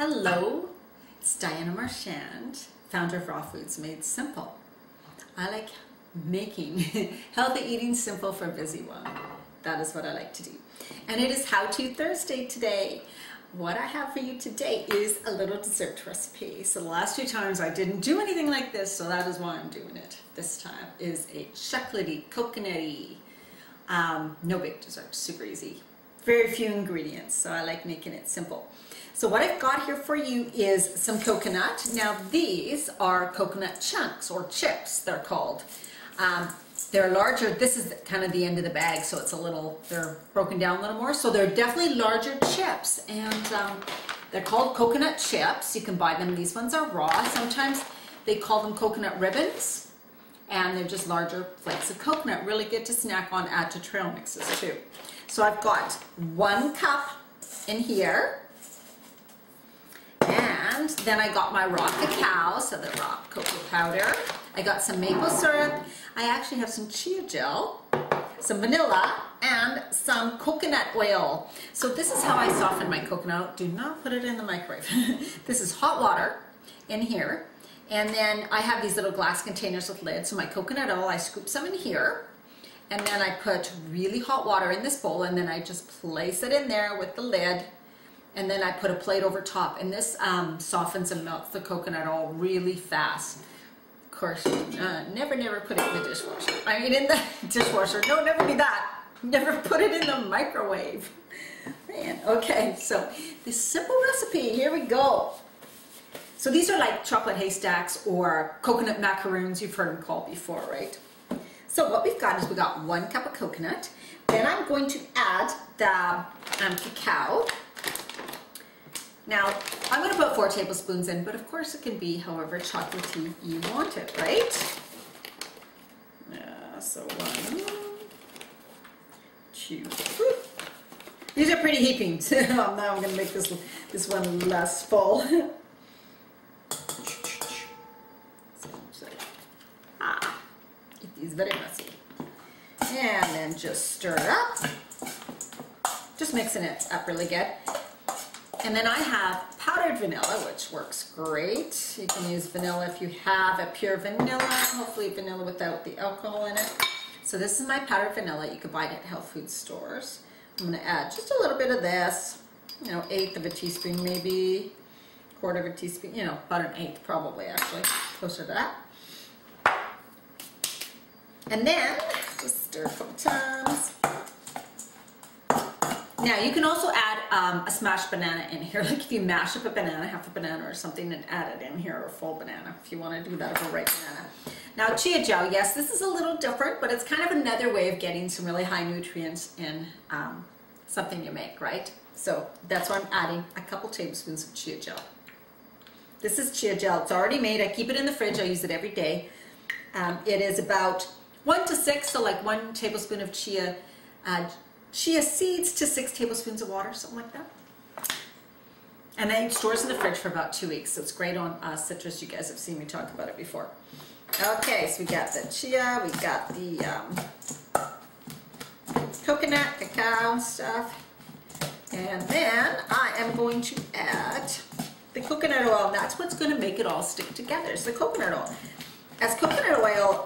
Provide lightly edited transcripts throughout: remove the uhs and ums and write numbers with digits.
Hello, it's Diana Marchand, founder of Raw Foods Made Simple. I like making healthy eating simple for a busy one. That is what I like to do. And it is How To Thursday today. What I have for you today is a little dessert recipe. So the last few times I didn't do anything like this, so that is why I'm doing it. This time is a chocolatey, coconutty, no big dessert, super easy. Very few ingredients, so I like making it simple. So what I've got here for you is some coconut. Now these are coconut chunks or chips, they're called. They're larger. This is kind of the end of the bag, so it's a little, they're broken down a little more. So they're definitely larger chips, and they're called coconut chips. You can buy them. These ones are raw. Sometimes they call them coconut ribbons, and they're just larger flakes of coconut. Really good to snack on, add to trail mixes too. So I've got 1 cup in here. And then I got my raw cacao, so the raw cocoa powder. I got some maple syrup. I actually have some Chia Gel, some vanilla, and some coconut oil. So this is how I soften my coconut. Do not put it in the microwave. This is hot water in here. And then I have these little glass containers with lids. So my coconut oil, I scoop some in here. And then I put really hot water in this bowl, and then I just place it in there with the lid. And then I put a plate over top, and this softens and melts the coconut oil really fast. Of course, never put it in the dishwasher. I mean, in the dishwasher. No, never do that. Never put it in the microwave. Man, okay, so this simple recipe, here we go. So these are like chocolate haystacks or coconut macaroons, you've heard them called before, right? So what we've got is we got 1 cup of coconut. Then I'm going to add the cacao. Now, I'm going to put 4 tablespoons in, but of course it can be however chocolatey you want it, right? So 1, 2, these are pretty heapings. Now I'm going to make this one less full. It is very messy. And then just stir it up. Just mixing it up really good. And then I have powdered vanilla, which works great. You can use vanilla if you have a pure vanilla, hopefully vanilla without the alcohol in it. So this is my powdered vanilla. You can buy it at health food stores. I'm going to add just a little bit of this, you know, 1/8 of a teaspoon maybe, 1/4 of a teaspoon, you know, about 1/8 probably actually, closer to that. And then just stir a couple times. Now you can also add a smashed banana in here, like if you mash up a banana, half a banana or something, and add it in here, or a full banana if you want to do that, of a ripe banana. Now Chia Gel, yes, this is a little different, but it's kind of another way of getting some really high nutrients in something you make, right? So that's why I'm adding a couple tablespoons of Chia Gel. This is Chia Gel, it's already made. I keep it in the fridge, I use it every day. It is about 1 to 6, so like 1 tablespoon of chia seeds to 6 tablespoons of water, something like that. And then it stores in the fridge for about 2 weeks. So it's great on citrus. You guys have seen me talk about it before. Okay, so we got the chia, we got the coconut, cacao stuff. And then I am going to add the coconut oil. And that's what's going to make it all stick together. It's the coconut oil. As coconut oil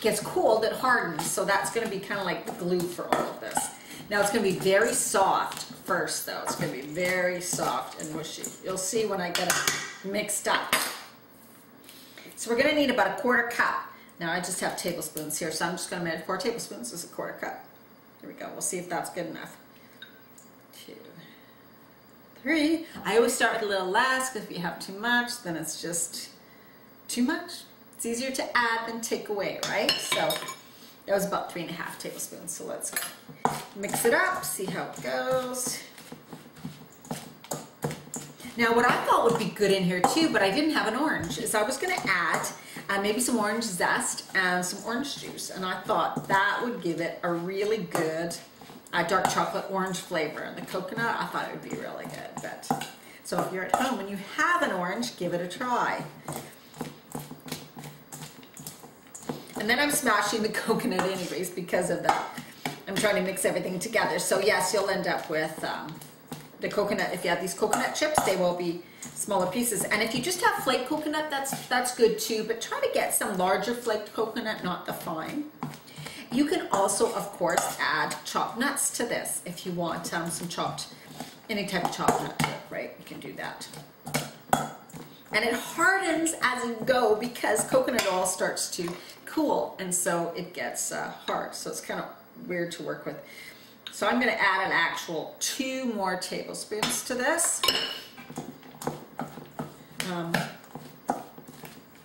gets cold, it hardens, so that's going to be kind of like the glue for all of this. Now it's going to be very soft first though. It's going to be very soft and mushy. You'll see when I get it mixed up. So we're going to need about 1/4 cup. Now I just have tablespoons here, so I'm just going to make 4 tablespoons. This is 1/4 cup. Here we go. We'll see if that's good enough. 2, 3. I always start with a little less, because if you have too much, then it's just too much. It's easier to add than take away, right? So that was about 3½ tablespoons. So let's mix it up, see how it goes. Now what I thought would be good in here too, but I didn't have an orange, is I was going to add maybe some orange zest and some orange juice. And I thought that would give it a really good dark chocolate orange flavor. And the coconut, I thought it would be really good. But so if you're at home and you have an orange, give it a try. And then I'm smashing the coconut anyways because of that. I'm trying to mix everything together. So yes, you'll end up with the coconut, if you have these coconut chips, they will be smaller pieces. And if you just have flaked coconut, that's good too, but try to get some larger flaked coconut, not the fine. You can also, of course, add chopped nuts to this if you want some chopped, any type of chopped nut to it, right? You can do that. And it hardens as you go because coconut oil starts to cool, and so it gets hard. So it's kind of weird to work with. So I'm going to add an actual 2 more tablespoons to this.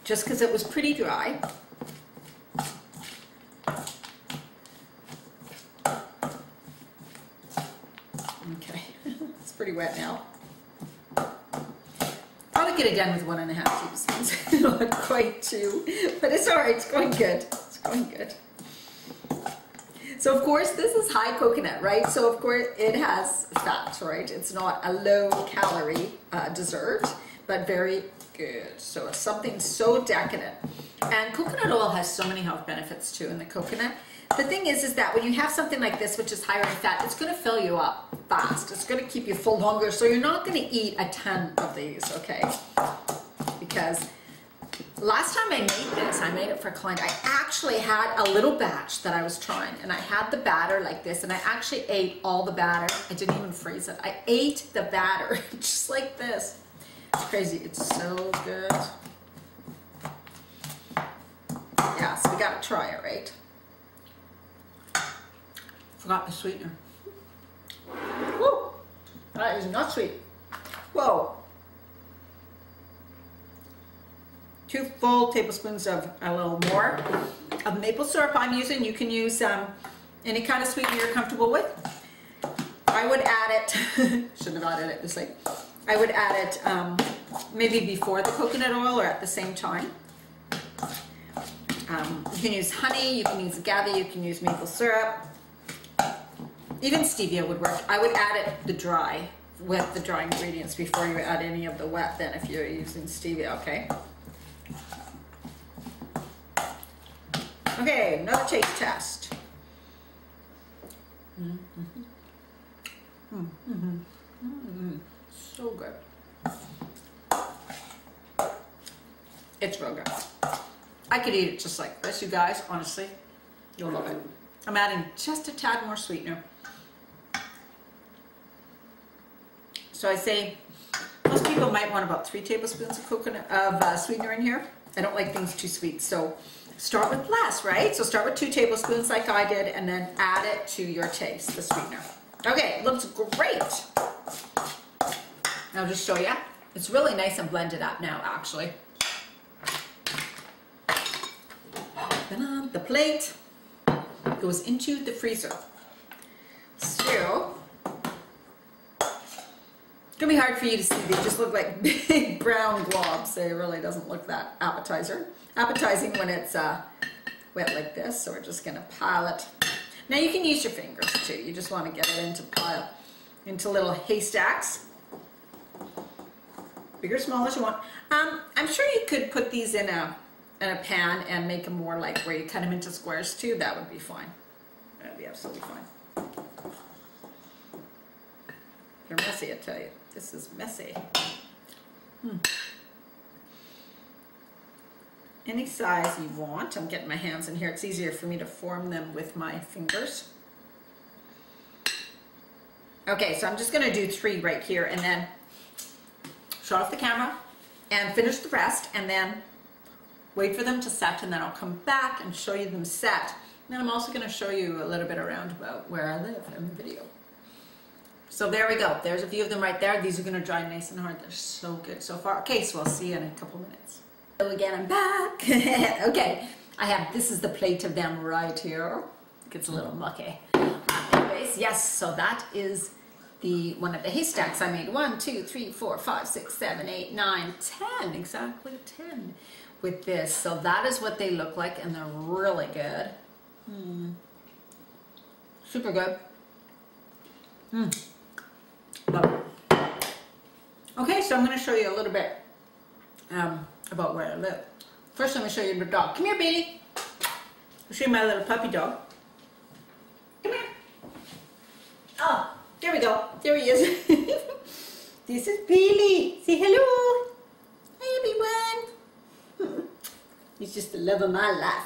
Just because it was pretty dry. Okay, it's pretty wet now. Probably get it done with 1.5 tablespoons. Not quite 2, but it's all right. It's going good. It's going good. So of course this is high coconut, right? So of course it has fat, right? It's not a low calorie dessert, but very good. So it's something so decadent. And coconut oil has so many health benefits too in the coconut. The thing is that when you have something like this, which is higher in fat, it's going to fill you up fast. It's going to keep you full longer. So you're not going to eat a ton of these, okay? Because last time I made this, I made it for a client. I actually had a little batch that I was trying, and I had the batter like this, and I actually ate all the batter. I didn't even freeze it. I ate the batter just like this. It's crazy. It's so good. Yeah, so we got to try it, right? Forgot the sweetener. Woo! That is not sweet. Whoa! 2 full tablespoons of a little more of maple syrup I'm using. You can use any kind of sweetener you're comfortable with. I would add it, shouldn't have added it this late. I would add it maybe before the coconut oil or at the same time. You can use honey, you can use agave, you can use maple syrup. Even stevia would work. I would add it with the dry ingredients before you add any of the wet then if you're using stevia, okay? Okay, another taste test. So good. It's real good. I could eat it just like this, you guys, honestly. You'll love it. I'm adding just a tad more sweetener. So I say most people might want about 3 tablespoons of sweetener in here. I don't like things too sweet, so start with less, right? So start with 2 tablespoons like I did, and then add it to your taste, the sweetener. Okay, looks great. I'll just show you. It's really nice and blended up now, actually. Then the plate goes into the freezer. So it's gonna be hard for you to see. They just look like big brown globs. It really doesn't look that appetizing when it's wet like this. So we're just gonna pile it. Now you can use your fingers too. You just want to get it into little haystacks. Big or small as you want. I'm sure you could put these in a pan and make them more like where you cut them into squares too. That would be fine. That'd be absolutely fine. They're messy, I tell you. This is messy. Any size you want. I'm getting my hands in here. It's easier for me to form them with my fingers. Okay, so I'm just going to do 3 right here and then shut off the camera and finish the rest and then wait for them to set, and then I'll come back and show you them set. And then I'm also going to show you a little bit around about where I live in the video. So there we go. There's a few of them right there. These are going to dry nice and hard. They're so good so far. Okay, so I'll see you in a couple minutes. So again, I'm back. Okay, this is the plate of them right here. It gets a little mucky. Anyways, yes, so that is one of the haystacks I made. 1, 2, 3, 4, 5, 6, 7, 8, 9, 10. Exactly 10 with this. So that is what they look like, and they're really good. Super good. Love it. Okay, so I'm going to show you a little bit about where I live. First, I'm going to show you the dog. Come here, Bailey. I'll show you my little puppy dog. Come here. Oh, there we go. There he is. This is Billy. Say hello. Hi everyone. He's just the love of my life.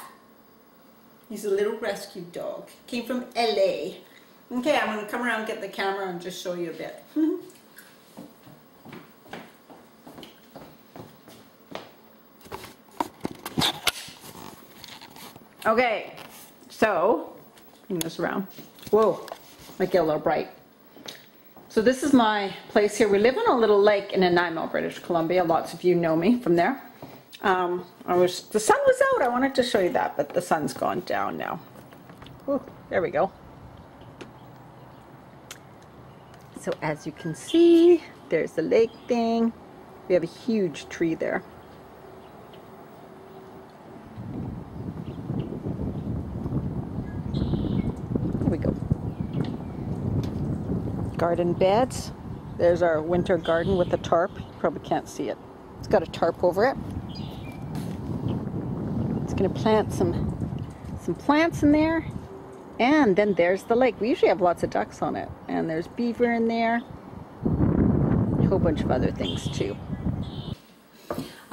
He's a little rescue dog. Came from LA. Okay, I'm going to come around, get the camera, and just show you a bit. Okay, so, bring this around. Whoa, might get a little bright. So this is my place here. We live on a little lake in Nanaimo, British Columbia. Lots of you know me from there. The sun was out. I wanted to show you that, but the sun's gone down now. Ooh, there we go. So as you can see, there's the lake thing. We have a huge tree there. There we go. Garden beds. There's our winter garden with a tarp. You probably can't see it. It's got a tarp over it. It's going to plant some plants in there. And then there's the lake. We usually have lots of ducks on it. And there's beaver in there. A whole bunch of other things too.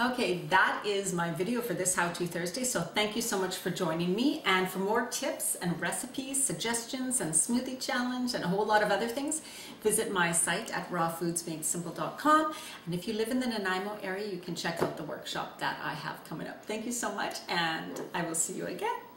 Okay, that is my video for this How To Thursday. So thank you so much for joining me. And for more tips and recipes, suggestions, and smoothie challenge, and a whole lot of other things, visit my site at rawfoodsmadesimple.com. And if you live in the Nanaimo area, you can check out the workshop that I have coming up. Thank you so much, and I will see you again.